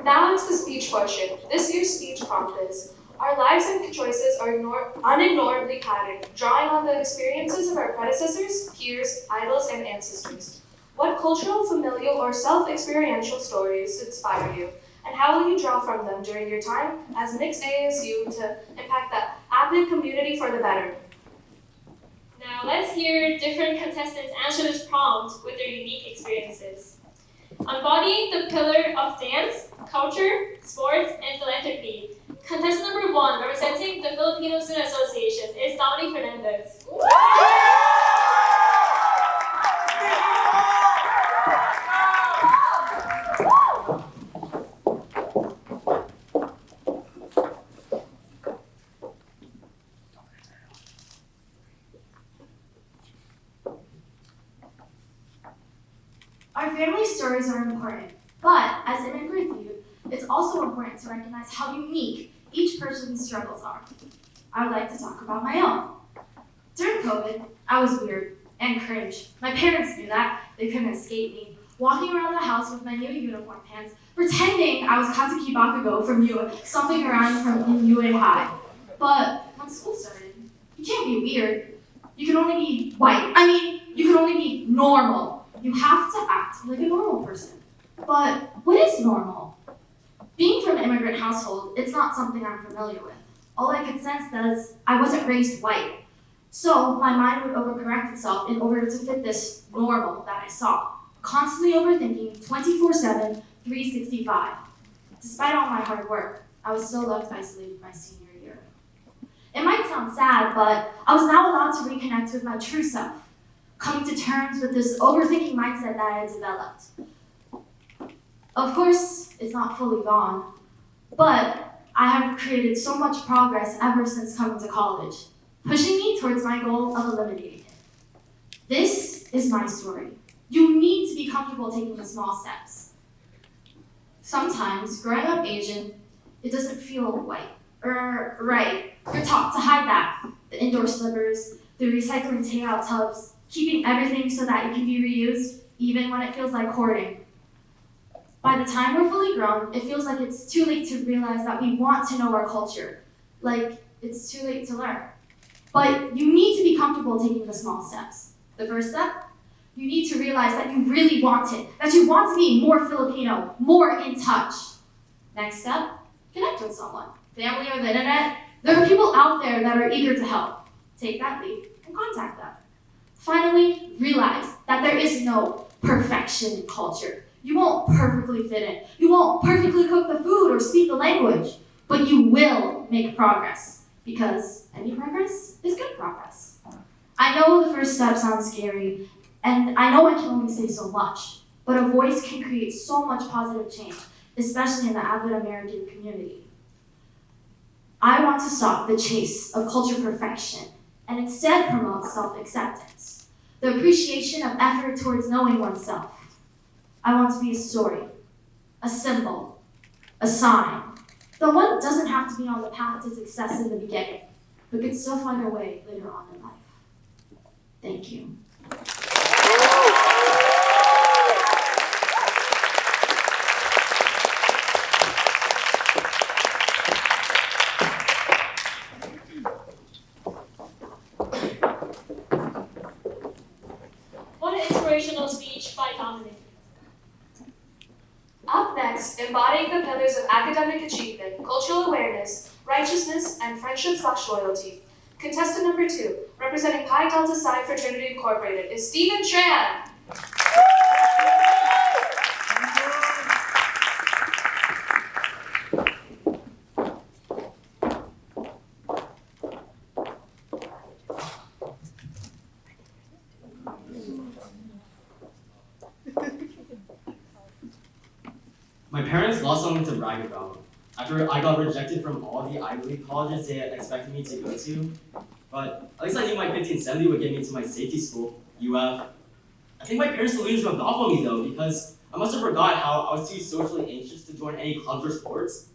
Now it's the speech portion. This year's speech prompt is, our lives and choices are unignorably patterned, drawing on the experiences of our predecessors, peers, idols, and ancestors. What cultural, familial, or self-experiential stories inspire you? And how will you draw from them during your time as mixed ASU to impact the APID community for the better? Now let's hear different contestants answer this prompt with their unique experiences. Embodying the pillar of dance, culture, sports, and philanthropy. Contestant number 1, representing the Filipino Student Association, is Dominique Fernandez. Our family stories are important, but as immigrant youth, it's also important to recognize how unique each person's struggles are. I would like to talk about my own. During COVID, I was weird and cringe. My parents knew that. They couldn't escape me. Walking around the house with my new uniform pants, pretending I was Katsuki Bakugo from something around in UA High. But when school started, you can't be weird. You can only be white. You can only be normal. You have to act like a normal person. But what is normal? Being from an immigrant household, it's not something I'm familiar with. All I could sense is I wasn't raised white. So my mind would overcorrect itself in order to fit this normal that I saw. Constantly overthinking 24/7, 365. Despite all my hard work, I was still left isolated my senior year. It might sound sad, but I was now allowed to reconnect with my true self, coming to terms with this overthinking mindset that I had developed. Of course, it's not fully gone, but I have created so much progress ever since coming to college, pushing me towards my goal of eliminating it. This is my story. You need to be comfortable taking the small steps. Sometimes, growing up Asian, it doesn't feel right. You're taught to hide that. The indoor slippers, the recycling takeout tubs, keeping everything so that it can be reused, even when it feels like hoarding. By the time we're fully grown, it feels like it's too late to realize that we want to know our culture. Like, it's too late to learn. But you need to be comfortable taking the small steps. The first step, you need to realize that you really want it, that you want to be more Filipino, more in touch. Next step, connect with someone, family or the internet. There are people out there that are eager to help. Take that leap and contact them. Finally, realize that there is no perfection in culture. You won't perfectly fit in. You won't perfectly cook the food or speak the language, but you will make progress because any progress is good progress. I know the first step sounds scary, and I know I can only say so much, but a voice can create so much positive change, especially in the African American community. I want to stop the chase of culture perfection and instead promote self-acceptance, the appreciation of effort towards knowing oneself. I want to be a story, a symbol, a sign. The one doesn't have to be on the path to success in the beginning, but can still find a way later on in life. Thank you. What an inspirational speech by Dominic. Up next, embodying the pillars of academic achievement, cultural awareness, righteousness, and friendship/loyalty. Contestant number 2, representing Pi Delta Psi Fraternity Incorporated, is Stephen Tran. My parents lost something to brag about. After I got rejected from all the Ivy League colleges they had expected me to go to, but at least I knew my 1570 would get me into my safety school, UF. I think my parents' delusions rubbed off on me though, because I must have forgot how I was too socially anxious to join any clubs or sports,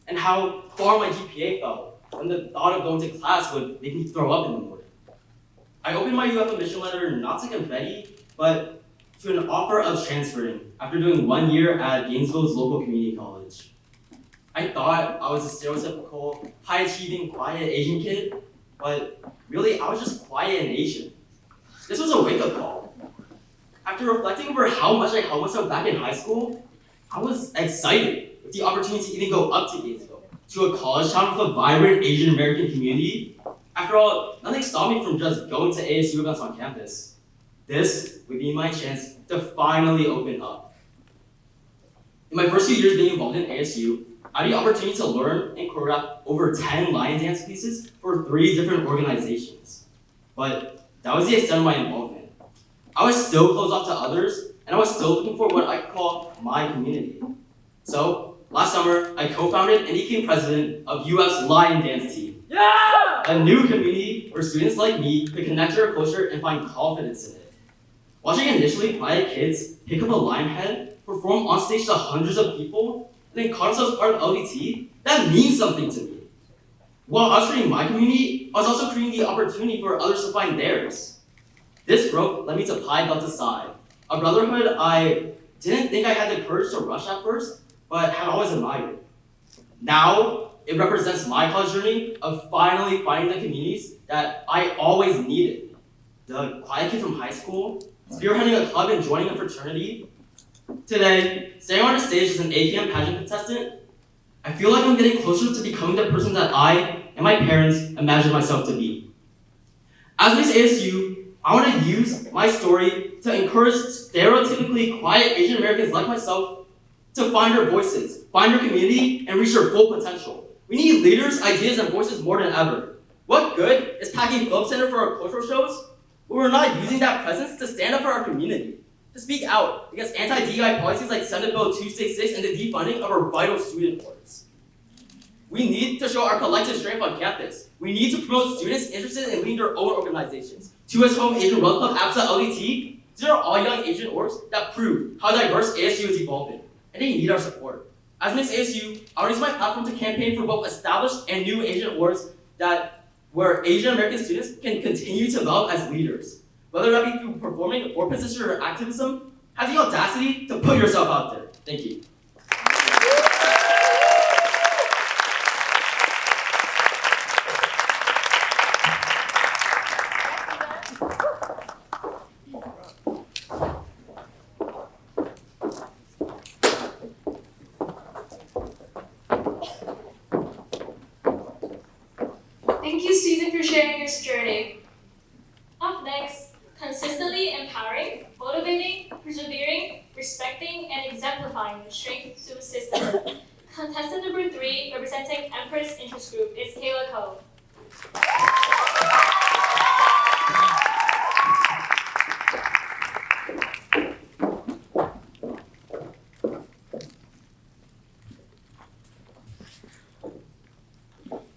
and how far my GPA fell when the thought of going to class would make me throw up in the morning. I opened my UF admission letter not to confetti, but to an offer of transferring after doing 1 year at Gainesville's local community college. I thought I was a stereotypical, high-achieving, quiet Asian kid, but really I was just quiet and Asian. This was a wake-up call. After reflecting over how much I held myself back in high school, I was excited with the opportunity to even go up to Gainesville, to a college town with a vibrant Asian American community. After all, nothing stopped me from just going to ASU events on campus. This would be my chance to finally open up. In my first few years being involved in ASU, I had the opportunity to learn and choreograph over 10 lion dance pieces for 3 different organizations. But that was the extent of my involvement. I was still closed off to others, and I was still looking for what I call my community. So, last summer, I co-founded and became president of UF's Lion Dance Team. Yeah! A new community where students like me could connect to our culture and find confidence in it. Watching initially quiet kids pick up a lion head, perform on stage to hundreds of people, and then call themselves part of LDT, that means something to me. While I was creating my community, I was also creating the opportunity for others to find theirs. This growth led me to Pi Delta Psi, a brotherhood I didn't think I had the courage to rush at first, but had always admired. Now, it represents my college journey of finally finding the communities that I always needed. The quiet kid from high school, spearheading a club and joining a fraternity. Today, staying on a stage as an AKM pageant contestant, I feel like I'm getting closer to becoming the person that I and my parents imagined myself to be. As Miss ASU, I want to use my story to encourage stereotypically quiet Asian Americans like myself to find their voices, find their community, and reach their full potential. We need leaders, ideas, and voices more than ever. What good is packing Film Center for our cultural shows when we're not using that presence to stand up for our community, to speak out against anti-DEI policies like Senate Bill 266 and the defunding of our vital student boards? We need to show our collective strength on campus. We need to promote students interested in leading their own organizations. 2S Home Asian Wealth Club, APSA, LDT, these are all young Asian orgs that prove how diverse ASU is evolving, and they need our support. As Miss ASU, I will use my platform to campaign for both established and new Asian orgs where Asian American students can continue to develop as leaders. Whether that be through performing or position or activism, have the audacity to put yourself out there. Thank you. Thank you, Susan, for sharing your journey. Up next, consistently empowering, motivating, persevering, respecting, and exemplifying the strength to the system. Contestant number 3, representing Empress Interest Group, is Kayla Ko.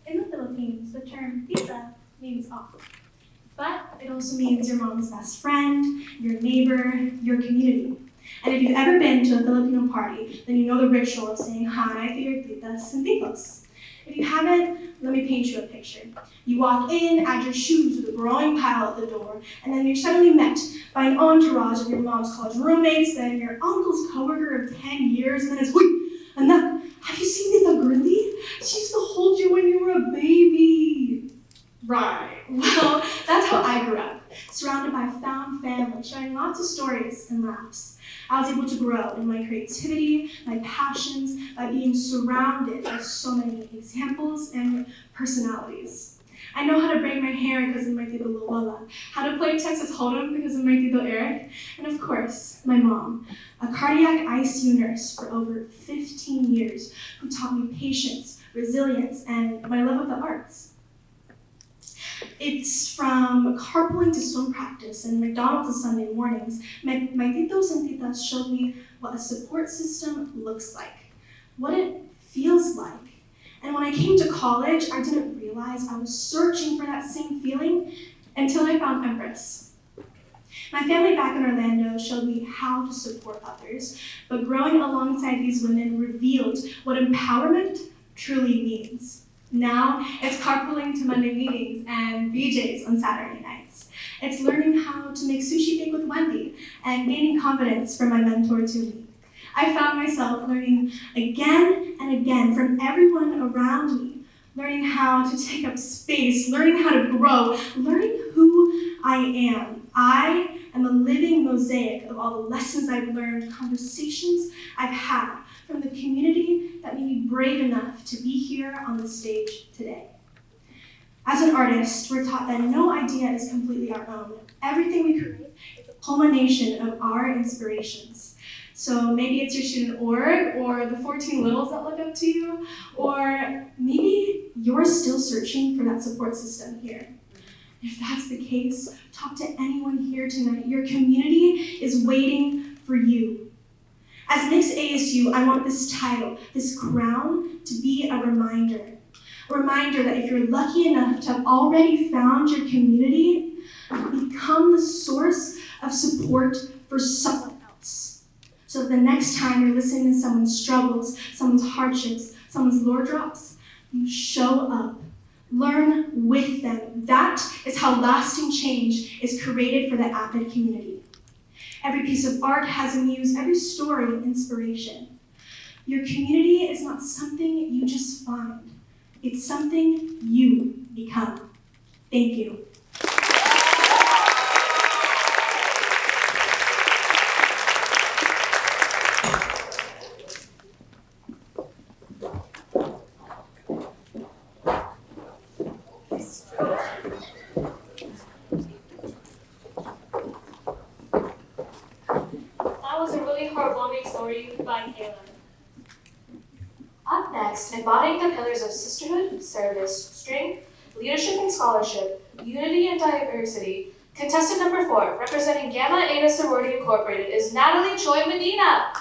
In the Philippines, the term tita means off. But it also means your mom's best friend, your neighbor, your community. And if you've ever been to a Filipino party, then you know the ritual of saying hi to your titas and titos. If you haven't, let me paint you a picture. You walk in, add your shoes with a growing pile at the door, and then you're suddenly met by an entourage of your mom's college roommates, then your uncle's coworker of 10 years, and then it's, wait, anak, have you seen Tita Girly? She used to hold you when you were a baby. Right. Well, that's how I grew up, surrounded by a found family, sharing lots of stories and laughs. I was able to grow in my creativity, my passions, by being surrounded by so many examples and personalities. I know how to braid my hair because of my Tito Lola, how to play Texas Hold'em because of my Tito Eric, and of course, my mom, a cardiac ICU nurse for over 15 years, who taught me patience, resilience, and my love of the arts. It's from carpooling to swim practice and McDonald's on Sunday mornings. My titos and titas showed me what a support system looks like, what it feels like. And when I came to college, I didn't realize I was searching for that same feeling until I found Empress. My family back in Orlando showed me how to support others, but growing alongside these women revealed what empowerment truly means. Now, it's carpooling to Monday meetings and BJ's on Saturday nights. It's learning how to make sushi bake with Wendy and gaining confidence from my mentor Tumi. I found myself learning again and again from everyone around me, learning how to take up space, learning how to grow, learning who I am. I am a living mosaic of all the lessons I've learned, conversations I've had from the community that made me brave enough to be here on the stage today. As an artist, we're taught that no idea is completely our own. Everything we create is a culmination of our inspirations. So maybe it's your student org, or the 14 littles that look up to you, or maybe you're still searching for that support system here. If that's the case, talk to anyone here tonight. Your community is waiting for you. As Mixed ASU, I want this title, this crown, to be a reminder. A reminder that if you're lucky enough to have already found your community, become the source of support for someone else. So that the next time you're listening to someone's struggles, someone's hardships, someone's lore drops, you show up. Learn with them. That is how lasting change is created for the APED community. Every piece of art has a muse, every story an inspiration. Your community is not something you just find. It's something you become. Thank you. That was a really heartwarming story by Caleb. Up next, embodying the pillars of sisterhood, service, strength, leadership and scholarship, unity and diversity, contestant number 4, representing Gamma Eta Sorority Incorporated, is Natalie Choi Medina.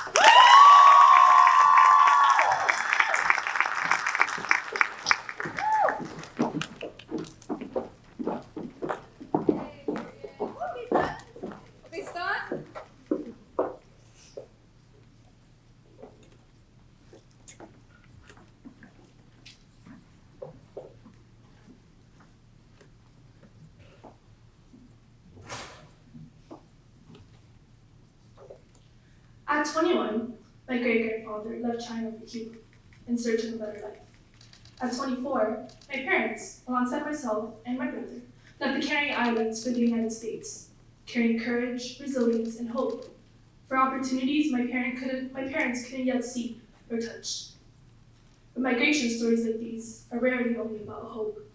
At 21, my great-grandfather left China for Cuba in search of a better life. At 24, my parents, alongside myself and my brother, left the Canary Islands for the United States, carrying courage, resilience, and hope for opportunities my parents couldn't yet see or touch. But migration stories like these are rarely only about hope.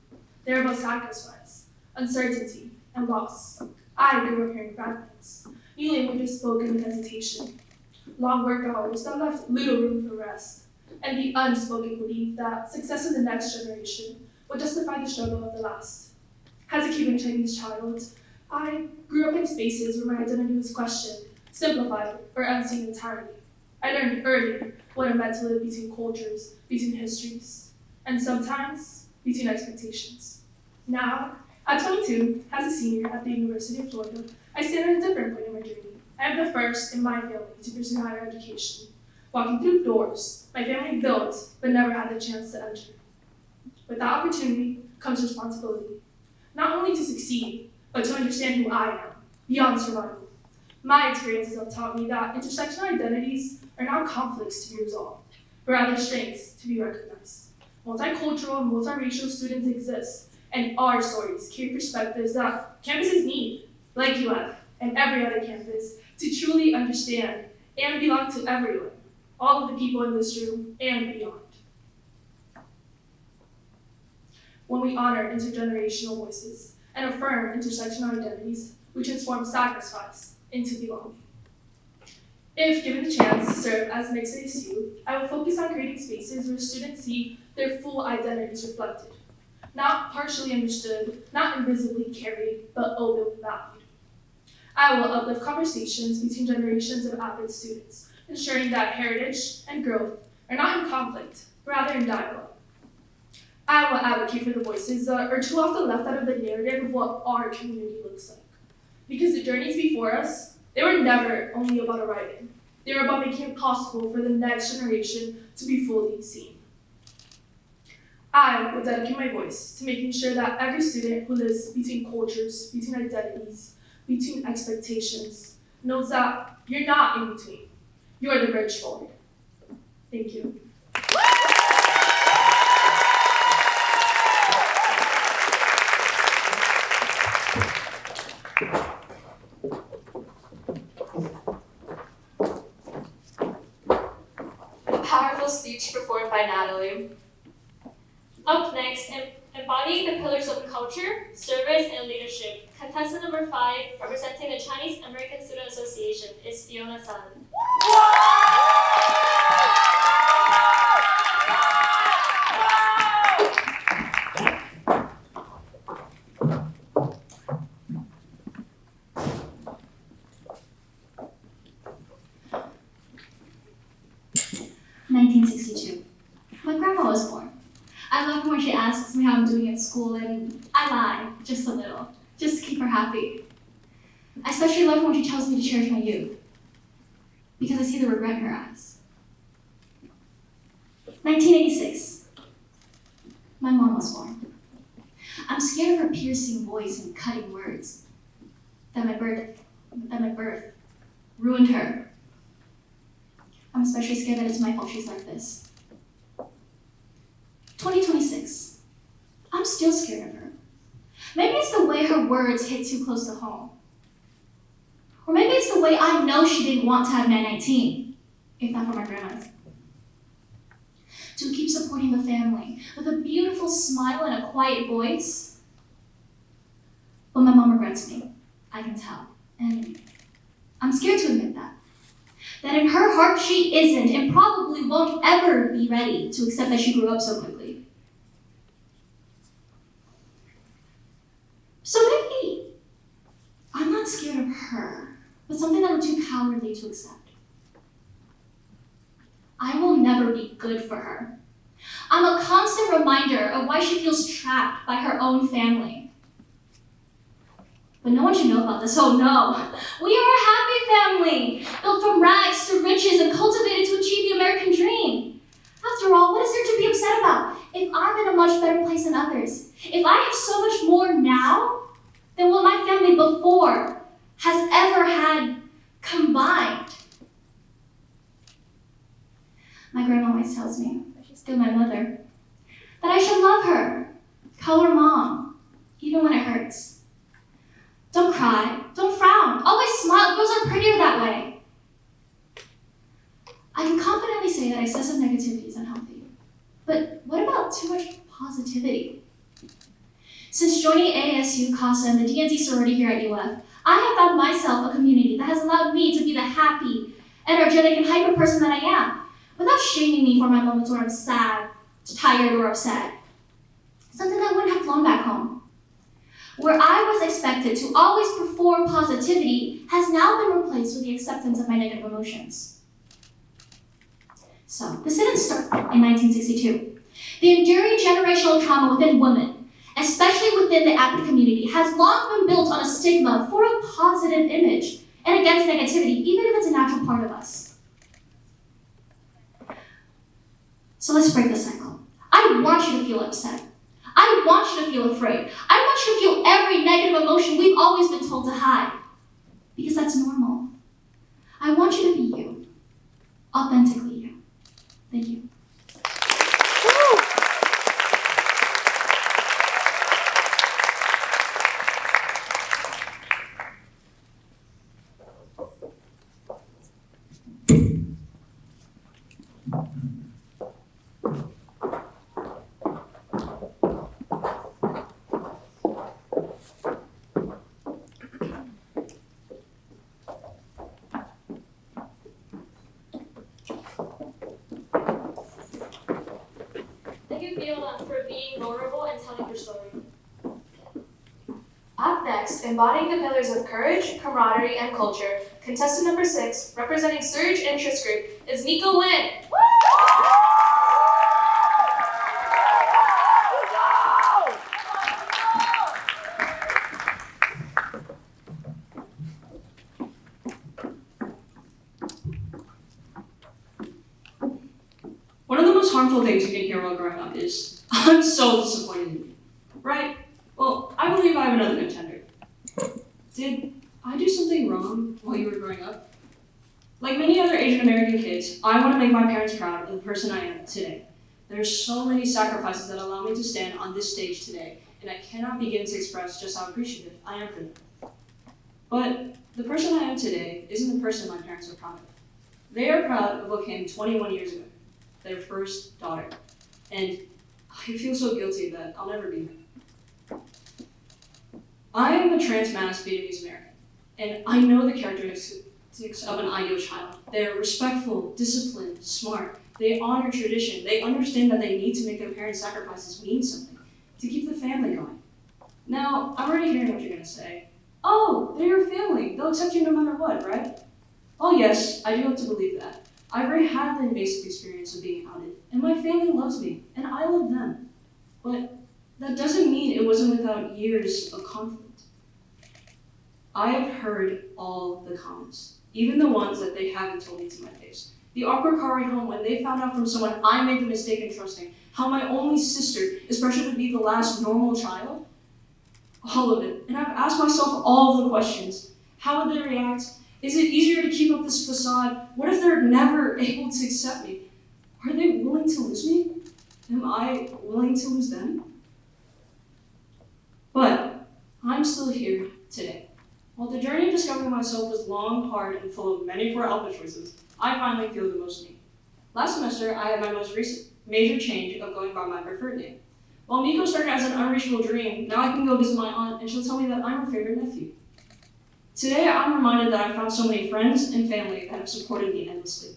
They're about sacrifice, uncertainty, and loss. I grew up hearing fragments, new languages spoken with hesitation, long work hours that left little room for rest, and the unspoken belief that success in the next generation would justify the struggle of the last. As a Cuban Chinese child, I grew up in spaces where my identity was questioned, simplified, or unseen entirely. I learned early what it meant to live between cultures, between histories, and sometimes between expectations. Now, at 22, as a senior at the University of Florida, I stand at a different point in my journey. I am the first in my family to pursue higher education, walking through doors my family built but never had the chance to enter. With that opportunity comes responsibility, not only to succeed, but to understand who I am, beyond survival. My experiences have taught me that intersectional identities are not conflicts to be resolved, but rather strengths to be recognized. Multicultural and multiracial students exist, and our stories carry perspectives that campuses need, like UF and every other campus, to truly understand and belong to everyone, all of the people in this room and beyond. When we honor intergenerational voices and affirm intersectional identities, we transform sacrifice into belonging. If given the chance to serve as Mixed ASU, I will focus on creating spaces where students see their full identities reflected, not partially understood, not invisibly carried, but openly valued. I will uplift conversations between generations of APED students, ensuring that heritage and growth are not in conflict, rather in dialogue. I will advocate for the voices that are too often left out of the narrative of what our community looks like. Because the journeys before us, they were never only about arriving. They were about making it possible for the next generation to be fully seen. I will dedicate my voice to making sure that every student who lives between cultures, between identities, between expectations, knows that you're not in between. You are the bridge forward. Thank you. A powerful speech performed by Natalie. Up next, embodying the pillars of culture, service, and leadership, contestant number 5, representing the Chinese American Student Association, is Fiona Sun. My grandma was born. I love when she asks me how I'm doing at school, and I lie just a little, just to keep her happy. I especially love when she tells me to cherish my youth, because I see the regret in her eyes. 1986. My mom was born. I'm scared of her piercing voice and cutting words. That my birth ruined her. I'm especially scared that it's my fault she's like this. 2026. I'm still scared of her. Maybe it's the way her words hit too close to home. Or maybe it's the way I know she didn't want to have 919, if not for my grandmother. To keep supporting the family with a beautiful smile and a quiet voice. But my mom regrets me, I can tell. And I'm scared to admit that. That in her heart she isn't and probably won't ever be ready to accept that she grew up so quickly. So maybe I'm not scared of her, but something that I'm too cowardly to accept. I will never be good for her. I'm a constant reminder of why she feels trapped by her own family. But no one should know about this. Oh no. We are a happy family, built from rags to riches and cultivated to achieve the American dream. After all, what is there to be upset about if I'm in a much better place than others? If I have so much more now than what my family before has ever had combined? My grandma always tells me, but she's still my mother, that I should love her, call her mom, even when it hurts. Don't cry, don't frown, always smile, girls are prettier that way. I can confidently say that excessive negativity is unhealthy. But what about too much positivity? Since joining ASU, CASA, and the DNC sorority here at UF, I have found myself a community that has allowed me to be the happy, energetic, and hyper person that I am, without shaming me for my moments where I'm sad, tired, or upset. Something that wouldn't have flown back home. Where I was expected to always perform positivity has now been replaced with the acceptance of my negative emotions. So, this didn't start in 1962. The enduring generational trauma within women, especially within the APID community, has long been built on a stigma for a positive image and against negativity, even if it's a natural part of us. So let's break the cycle. I want you to feel upset. I want you to feel afraid. I want you to feel every negative emotion we've always been told to hide. Because that's normal. I want you to be you. Authentically you. Thank you. Thank you, Fiona, for being vulnerable and telling your story. Up next, embodying the pillars of courage, camaraderie, and culture, contestant number 6, representing Surge Interest Group, is Nico Wynn. One of the most most harmful things you can hear while growing up is, "I'm so disappointed in you." Right? Well, I believe I have another contender. Did I do something wrong while you were growing up? Like many other Asian American kids, I want to make my parents proud of the person I am today. There are so many sacrifices that allow me to stand on this stage today, and I cannot begin to express just how appreciative I am for them. But the person I am today isn't the person my parents are proud of. They are proud of what came 21 years ago, their first daughter. And I feel so guilty that I'll never be there. I am a trans-masked Vietnamese American, and I know the characteristics of an ideal child. They're respectful, disciplined, smart. They honor tradition. They understand that they need to make their parents' sacrifices mean something to keep the family going. Now, I'm already hearing what you're going to say. "Oh, they're your family. They'll accept you no matter what, right?" Well, yes, I do have to believe that. I've already had the invasive experience of being outed, and my family loves me, and I love them. But that doesn't mean it wasn't without years of conflict. I have heard all the comments, even the ones that they haven't told me to my face. The awkward car ride home when they found out from someone I made the mistake in trusting, how my only sister is pressured to be the last normal child. All of it. And I've asked myself all the questions. How would they react? Is it easier to keep up this facade? What if they're never able to accept me? Are they willing to lose me? Am I willing to lose them? But I'm still here today. While the journey of discovering myself was long, hard, and full of many poor outfit choices, I finally feel the most me. Last semester, I had my most recent major change of going by my preferred name. While Nico started as an unreachable dream, now I can go visit my aunt and she'll tell me that I'm her favorite nephew. Today, I'm reminded that I found so many friends and family that have supported me endlessly.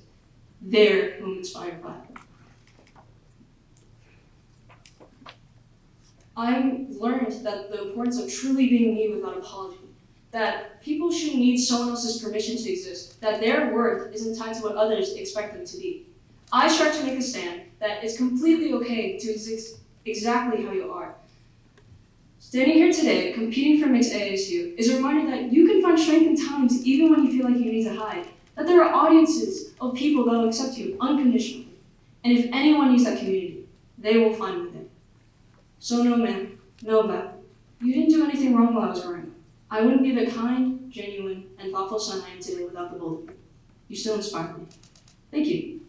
They're who I'm inspired by. I've learned that the importance of truly being me without apology, that people shouldn't need someone else's permission to exist, that their worth isn't tied to what others expect them to be. I strive to make a stand that it's completely okay to exist exactly how you are. Standing here today, competing for Mixed ASU, is a reminder that you can find strength and talent even when you feel like you need to hide, that there are audiences of people that will accept you unconditionally, and if anyone needs that community, they will find me there. So no man, no bad. You didn't do anything wrong while I was growing up. I wouldn't be the kind, genuine, and thoughtful son I am today without the both of you. You still inspire me. Thank you.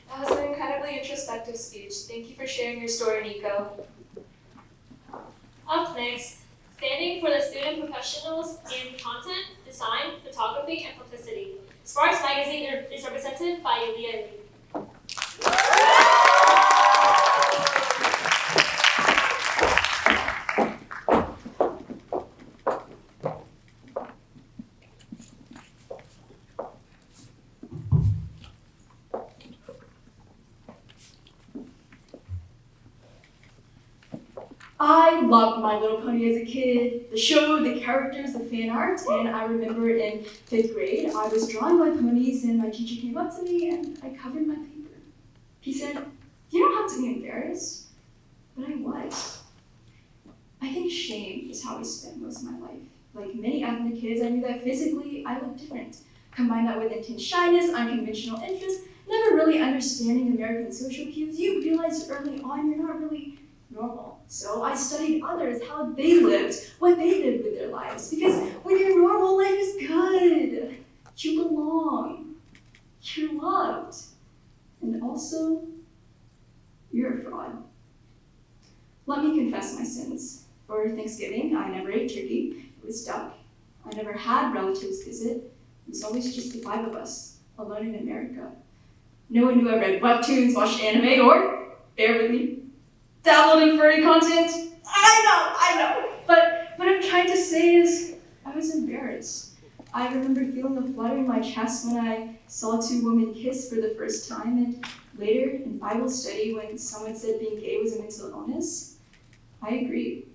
That was an incredibly introspective speech. Thank you for sharing your story, Nico. Up next, standing for the student professionals in content, design, photography, and publicity. Sparks Magazine is represented by Leah Lee. I loved My Little Pony as a kid, the show, the characters, the fan art, and I remember in 5th grade, I was drawing my ponies and my teacher came up to me and I covered my paper. He said, "You don't have to be embarrassed," but I was. I think shame is how I spent most of my life. Like many ethnic kids, I knew that physically I looked different. Combine that with intense shyness, unconventional interests, never really understanding American social cues, you realize early on you're not really normal. So I studied others, how they lived, what they did with their lives. Because when you're normal, life is good. You belong. You're loved. And also, you're a fraud. Let me confess my sins. For Thanksgiving, I never ate turkey. It was duck. I never had relatives visit. It was always just the 5 of us, alone in America. No one knew I read webtoons, watched anime, or, bear with me, dabbled in furry content. I know. But what I'm trying to say is, I was embarrassed. I remember feeling a flutter in my chest when I saw 2 women kiss for the first time, and later in Bible study when someone said being gay was a mental illness, I agreed.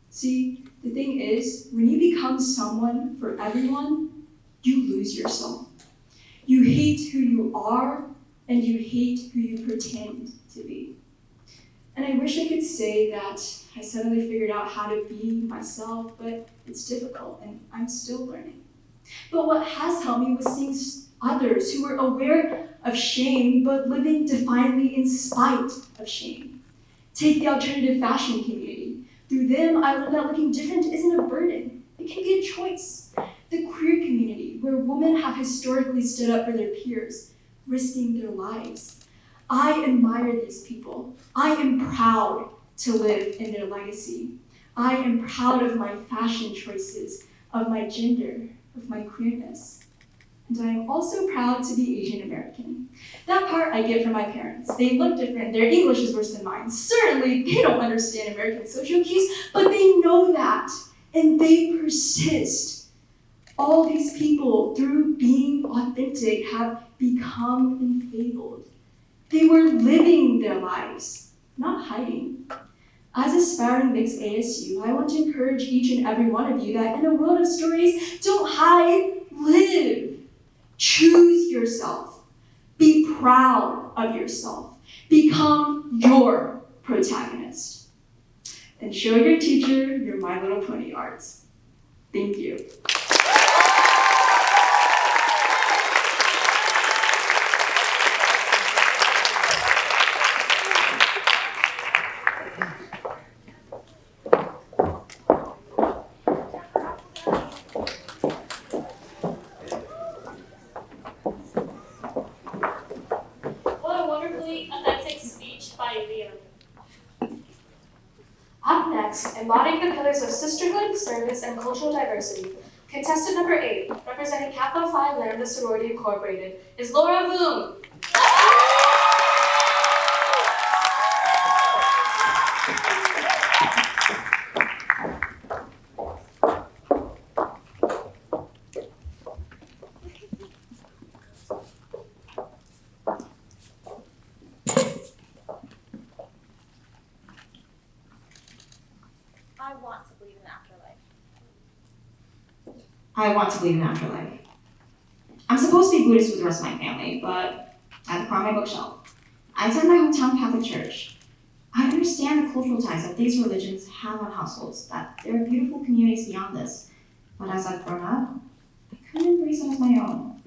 See, the thing is, when you become someone for everyone, lose yourself. You hate who you are, and you hate who you pretend to be. And I wish I could say that I suddenly figured out how to be myself, but it's difficult, and I'm still learning. But what has helped me was seeing others who were aware of shame, but living defiantly in spite of shame. Take the alternative fashion community. Through them, I learned that looking different isn't a burden. It can be a choice. The queer community, where women have historically stood up for their peers, risking their lives. I admire these people. I am proud to live in their legacy. I am proud of my fashion choices, of my gender, of my queerness. And I am also proud to be Asian American. That part I get from my parents. They look different, their English is worse than mine. Certainly, they don't understand American social cues, but they know that, and they persist. All these people, through being authentic, have become enfeebled. They were living their lives, not hiding. As aspiring mixed ASU, I want to encourage each and every one of you that in a world of stories, don't hide, live. Choose yourself. Be proud of yourself. Become your protagonist. And show your teacher your My Little Pony art. Thank you. What a wonderfully authentic speech by Leo. Up next, embodying the pillars of sisterhood, service, and cultural diversity, contestant number 8, representing Kappa Phi Lambda Sorority Incorporated, is Laura Voom. I want to believe in the afterlife. I want to believe in afterlife. I'm supposed to be Buddhist with the rest of my family, but I have to crawl my bookshelf. I attend my hometown Catholic church. I understand the cultural ties that these religions have on households, that there are beautiful communities beyond this. But as I've grown up, I couldn't embrace them as my own.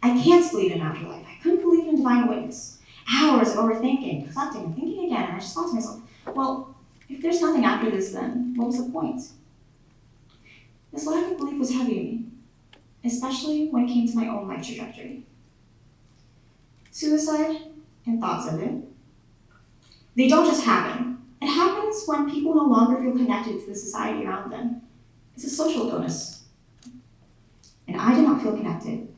I can't believe in afterlife. I couldn't believe in divine witness. Hours of overthinking, reflecting, and thinking again, and I just thought to myself, well, if there's nothing after this, then what was the point? This lack of belief was heavy on me, especially when it came to my own life trajectory. Suicide and thoughts of it, they don't just happen. It happens when people no longer feel connected to the society around them. It's a social illness. And I did not feel connected.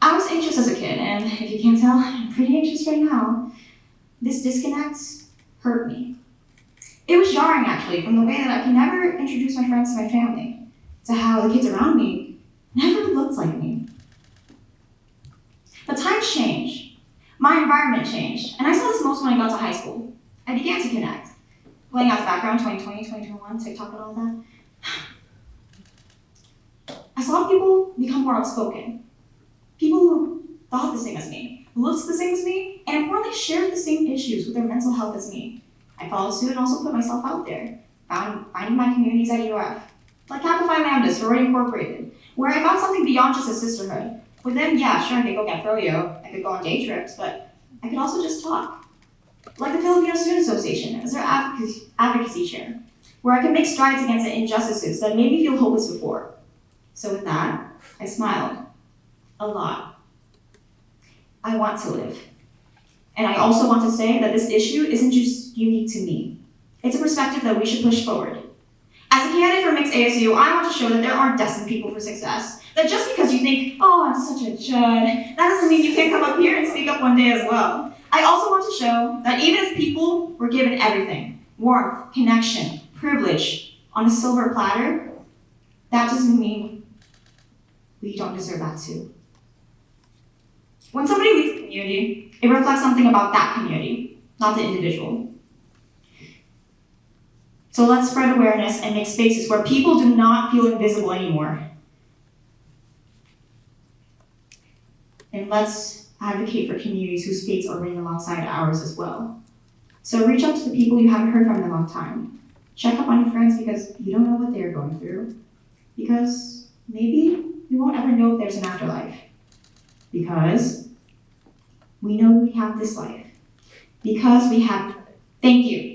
I was anxious as a kid, and if you can't tell, I'm pretty anxious right now. This disconnect hurt me. It was jarring, actually, from the way that I could never introduce my friends to my family, to how the kids around me never looked like me. But times change. My environment changed, and I saw this most when I got to high school. I began to connect. Playing out the background, 2020, 2021, TikTok and all that. I saw people become more outspoken. People who thought the same as me, looked the same as me, and importantly shared the same issues with their mental health as me. I followed suit and also put myself out there, finding my communities at UF, like Kappa Phi Lambda, Sorority Incorporated, where I found something beyond just a sisterhood. With them, yeah, sure, I could go get froyo, I could go on day trips, but I could also just talk. Like the Filipino Student Association as their advocacy chair, where I could make strides against the injustices that made me feel hopeless before. So with that, I smiled. A lot. I want to live. And I also want to say that this issue isn't just unique to me. It's a perspective that we should push forward. As a candidate for Mixed ASU, I want to show that there aren't destined people for success. That just because you think, oh, I'm such a chud, that doesn't mean you can't come up here and speak up one day as well. I also want to show that even if people were given everything, warmth, connection, privilege, on a silver platter, that doesn't mean we don't deserve that too. When somebody leaves a community, it reflects something about that community, not the individual. So let's spread awareness and make spaces where people do not feel invisible anymore. And let's advocate for communities whose fates are running alongside ours as well. So reach out to the people you haven't heard from in a long time. Check up on your friends because you don't know what they're going through. Because maybe we won't ever know if there's an afterlife. Because we know we have this life. Because we have, thank you.